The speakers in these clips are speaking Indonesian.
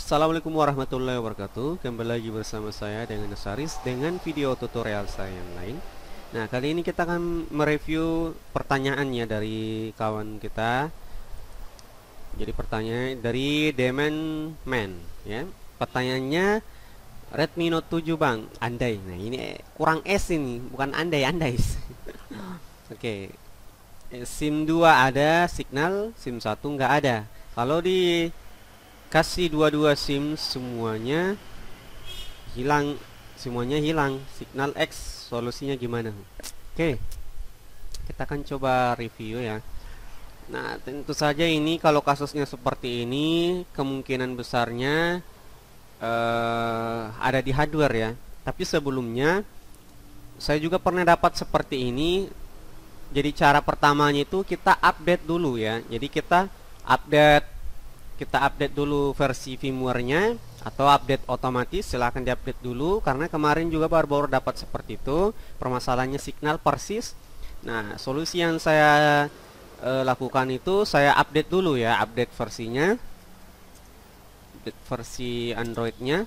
Assalamualaikum warahmatullahi wabarakatuh. Kembali lagi bersama saya dengan Saris dengan video tutorial saya yang lain. Nah, kali ini kita akan mereview pertanyaannya dari kawan kita. Jadi pertanyaan dari Demen Man ya. Pertanyaannya, Redmi Note 7 Bang, andai. Nah, ini kurang S ini, bukan andai-andai. Oke. SIM 2 ada signal, SIM 1 nggak ada. Kalau di kasih dua-dua SIM semuanya hilang, signal X, solusinya gimana? Oke, kita akan coba review ya. Nah, tentu saja ini kalau kasusnya seperti ini kemungkinan besarnya ada di hardware ya. Tapi sebelumnya saya juga pernah dapat seperti ini. Jadi cara pertamanya itu kita update dulu ya. Jadi kita update dulu versi firmware-nya atau update otomatis, silahkan diupdate dulu karena kemarin juga baru dapat seperti itu, permasalahannya signal persis. Nah, solusi yang saya lakukan itu saya update dulu ya, update versinya, update versi Android-nya.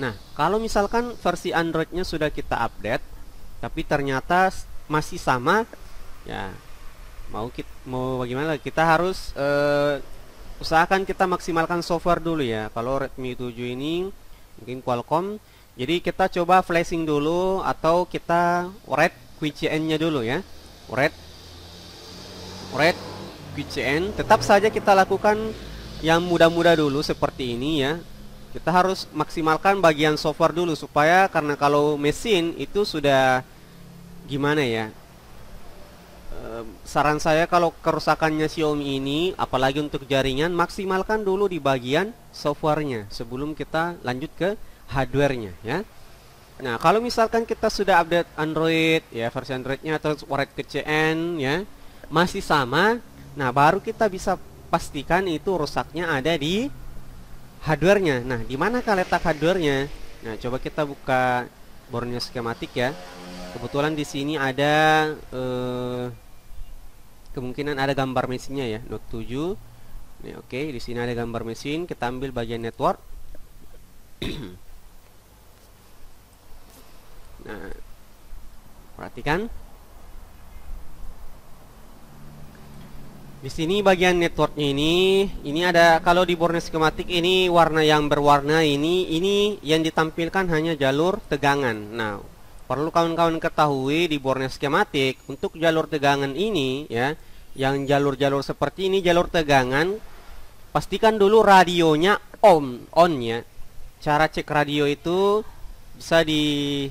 Nah, kalau misalkan versi Android-nya sudah kita update tapi ternyata masih sama ya, mau bagaimana, kita harus usahakan kita maksimalkan software dulu ya. Kalau Redmi 7 ini mungkin Qualcomm, jadi kita coba flashing dulu atau kita read QCN nya dulu ya. Read QCN, tetap saja kita lakukan yang mudah-mudah dulu seperti ini ya. Kita harus maksimalkan bagian software dulu supaya, karena kalau mesin itu sudah gimana ya, saran saya kalau kerusakannya Xiaomi ini, apalagi untuk jaringan, maksimalkan dulu di bagian softwarenya sebelum kita lanjut ke hardwarenya ya. Nah, kalau misalkan kita sudah update Android ya, versi Androidnya atau read QCN ya masih sama, nah baru kita bisa pastikan itu rusaknya ada di hardwarenya. Nah, di manakah letak hardwarenya? Nah, coba kita buka Borneo skematik ya. Kebetulan di sini ada kemungkinan ada gambar mesinnya ya, Note 7. Nih, oke, di sini ada gambar mesin. Kita ambil bagian network. Nah, perhatikan. Di sini bagian networknya ini ada, kalau di Borneo skematik ini warna yang berwarna ini yang ditampilkan hanya jalur tegangan. Nah, perlu kawan-kawan ketahui di Borneo skematik untuk jalur tegangan ini ya, yang jalur-jalur seperti ini jalur tegangan, pastikan dulu radionya on ya. Cara cek radio itu bisa di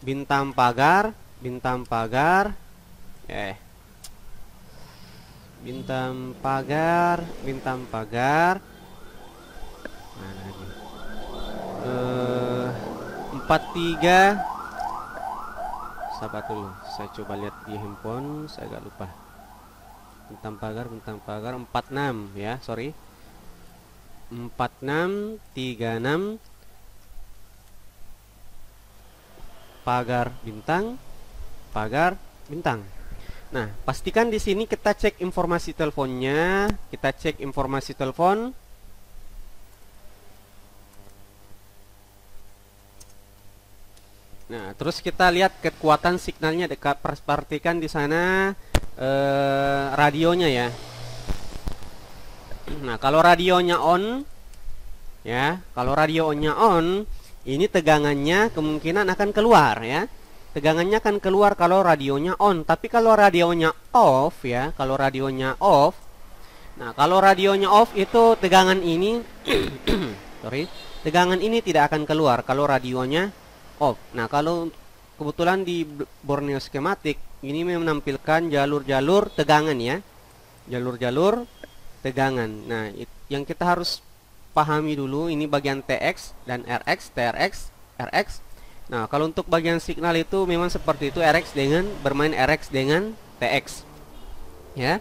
bintang pagar bintang pagar mana lagi, 43. Sabar dulu, saya coba lihat di handphone, saya agak lupa. Bintang pagar 46 ya, sorry, 4636 pagar bintang. Nah, pastikan di sini kita cek informasi teleponnya, kita cek informasi telepon. Nah, terus kita lihat kekuatan signalnya, perhatikan di sana radionya ya. Nah, kalau radionya on ya, ini tegangannya kemungkinan akan keluar ya. Tegangannya akan keluar kalau radionya on. Tapi kalau radionya off ya, nah kalau radionya off itu tegangan ini tegangan ini tidak akan keluar kalau radionya off. Nah, kalau kebetulan di Borneo skematik ini menampilkan jalur-jalur tegangan ya, jalur-jalur tegangan. Nah, yang kita harus pahami dulu ini bagian TX dan RX. Nah, kalau untuk bagian signal itu memang seperti itu, bermain RX dengan TX ya.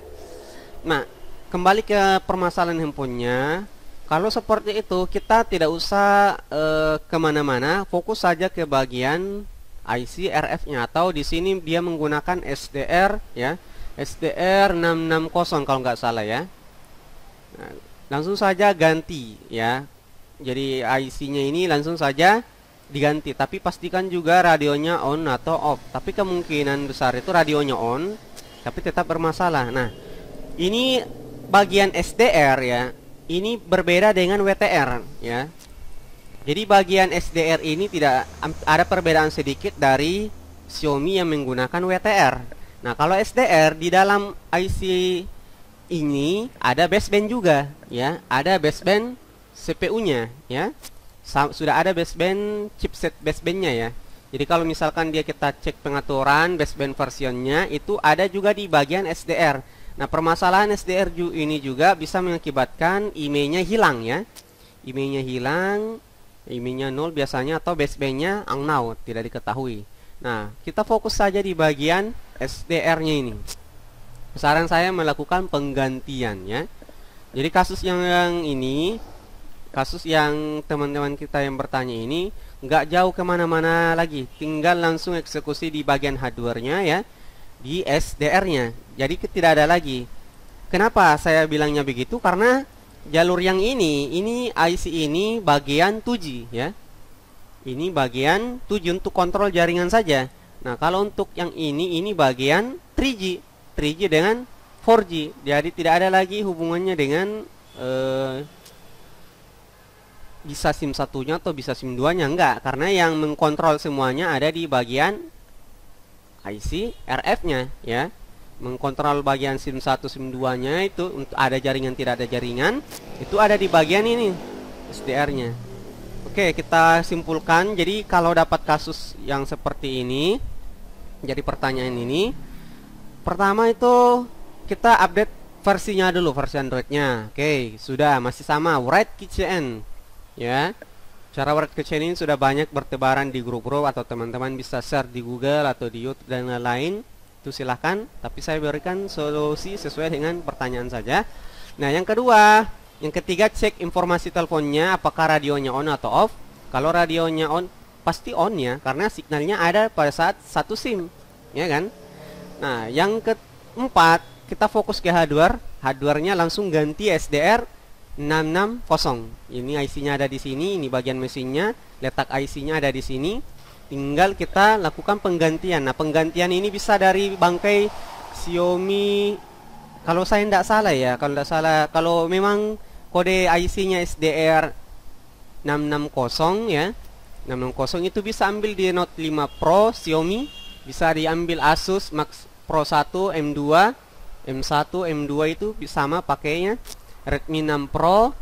Nah, kembali ke permasalahan handphonenya. Kalau seperti itu kita tidak usah kemana-mana, fokus saja ke bagian IC RF-nya, atau di sini dia menggunakan SDR ya, SDR 660 kalau nggak salah ya. Nah, langsung saja ganti ya. Jadi IC-nya ini langsung saja diganti, tapi pastikan juga radionya on atau off. Tapi kemungkinan besar itu radionya on, tapi tetap bermasalah. Nah, ini bagian SDR ya. Ini berbeda dengan WTR ya. Jadi bagian SDR ini tidak ada perbedaan sedikit dari Xiaomi yang menggunakan WTR. Nah, kalau SDR di dalam IC ini ada baseband juga ya, ada baseband CPU-nya ya. Sudah ada baseband chipset basebandnya ya. Jadi kalau misalkan kita cek pengaturan baseband versionnya itu ada juga di bagian SDR. Nah, permasalahan SDR ini juga bisa mengakibatkan IMEI-nya hilang ya. IMEI-nya hilang, IMEI-nya 0 biasanya, atau basebandnya unknown, tidak diketahui. Nah, kita fokus saja di bagian SDR-nya ini. Saran saya melakukan penggantian ya. Jadi kasus yang ini, kasus yang teman-teman kita yang bertanya ini nggak jauh kemana-mana lagi, tinggal langsung eksekusi di bagian hardware-nya ya, di SDR-nya. Jadi tidak ada lagi. Kenapa saya bilangnya begitu? Karena jalur yang ini IC ini bagian 2G ya. Ini bagian 2G untuk kontrol jaringan saja. Nah, kalau untuk yang ini bagian 3G. 3G dengan 4G. Jadi tidak ada lagi hubungannya dengan bisa SIM satunya atau bisa SIM 2-nya, enggak, karena yang mengkontrol semuanya ada di bagian IC RF-nya ya. Mengkontrol bagian SIM 1, SIM 2-nya itu, untuk ada jaringan tidak ada jaringan, itu ada di bagian ini SDR-nya. Oke, kita simpulkan. Jadi kalau dapat kasus yang seperti ini, jadi pertanyaan ini, pertama itu kita update versinya dulu, versi Android-nya. Oke, sudah, masih sama, Write Keychain ya. Cara Write Keychain ini sudah banyak bertebaran di grup-grup, atau teman-teman bisa share di Google atau di YouTube dan lain-lain. Itu silahkan, tapi saya berikan solusi sesuai dengan pertanyaan saja. Nah, yang kedua, yang ketiga, cek informasi teleponnya apakah radionya on atau off. Kalau radionya on, pasti on ya, karena signalnya ada pada saat satu SIM ya kan. Nah, yang keempat, kita fokus ke hardware. Hardware-nya langsung ganti SDR 660. Ini IC-nya ada di sini, ini bagian mesinnya, letak IC-nya ada di sini. Tinggal kita lakukan penggantian. Nah, penggantian ini bisa dari bangkai Xiaomi, kalau saya tidak salah ya, kalau memang kode IC-nya SDR 660 ya, 660 itu bisa ambil di Note 5 Pro Xiaomi, bisa diambil Asus Max Pro 1 M2, M1, M2 itu sama pakainya, Redmi 6 Pro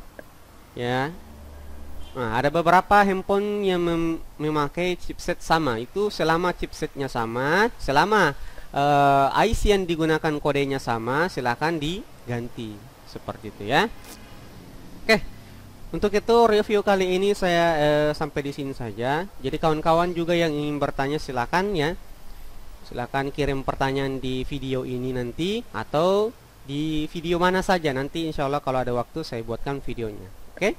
ya. Nah, ada beberapa handphone yang memakai chipset sama. Itu selama chipsetnya sama, selama IC yang digunakan kodenya sama, silahkan diganti seperti itu ya. Oke, untuk itu review kali ini saya sampai di sini saja. Jadi kawan-kawan juga yang ingin bertanya silahkan ya, silahkan kirim pertanyaan di video ini nanti, atau di video mana saja nanti. Insya Allah kalau ada waktu saya buatkan videonya. Oke.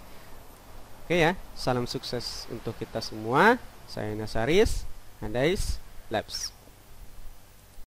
Oke ya, salam sukses untuk kita semua. Saya Nasaris, Andais Labs.